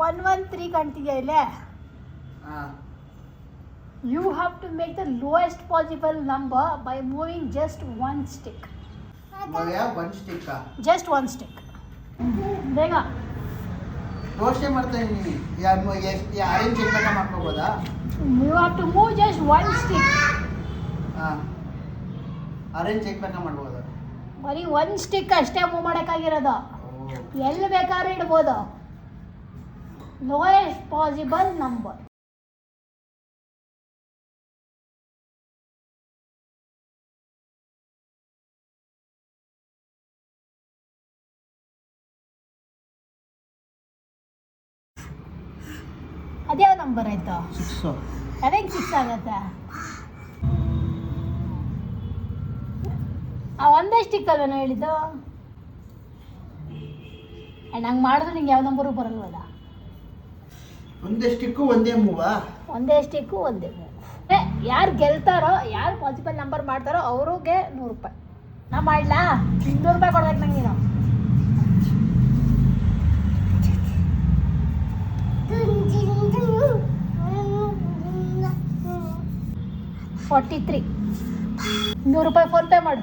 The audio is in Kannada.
113 ಕಾಣ್ತಿದೆಯಾ ಇಲ್ಲೇ. You have to make the lowest possible number by moving just one stick. One stick. Just one stick. ಬೇಗ. ಯೋಚನೆ ಮಾಡ್ತಾ ಇದ್ದೀನಿ. ಆರೆಂಜ್ ಚೆಕ್ ಬೇಕಾ ಮಾಡ್ಕೋಬೋದಾ? You have to move just one stick. Orange check ಬೇಕಾ ಮಾಡ್ಬೋದಾ? ಬರೀ ಒಂದು ಸ್ಟಿಕ್ ಅಷ್ಟೇ ಮೂವ್ ಮಾಡೋಕ್ಕಾಗಿರೋದು. ಎಲ್ಲಿ ಬೇಕಾದ್ರೂ ಇಡ್ಬೋದು. Lowest possible number. ಅದ್ಯಾವ ನಂಬರ್ ಆಯ್ತು? 6. ಅದೇ 6 ಆಗುತ್ತೆ. ಒಂದೇ ಸ್ಟಿಕ್ ಅಲ್ವೇನೋ ಹೇಳಿದ್ದು. ನಂಗೆ ಮಾಡಿದ್ರೆ ನಿಂಗೆ ಯಾವ ನಂಬರು ಬರಲ್ವಲ್ಲ. ಒಂದೇ ಸ್ಟಿಕ್ಕು ಒಂದೇ ಮೂವಾ? ಒಂದೇ ಸ್ಟಿಕ್ಕು ಒಂದೇ ಮೂವ್. ಯಾರು ಗೆಲ್ತಾರೋ, ಯಾರು ಪಾಸಿಬಲ್ ನಂಬರ್ ಮಾಡ್ತಾರೋ ಅವ್ರಿಗೆ 100 ರೂಪಾಯಿ. ನಾ ಮಾಡ್ಲಾ? 200 ರೂಪಾಯಿ ಕೊಡ್ಬೇಕು ನಂಗೆ ನೀನು. 43. 100 ರೂಪಾಯಿ ಫೋನ್ ಪೇ ಮಾಡು.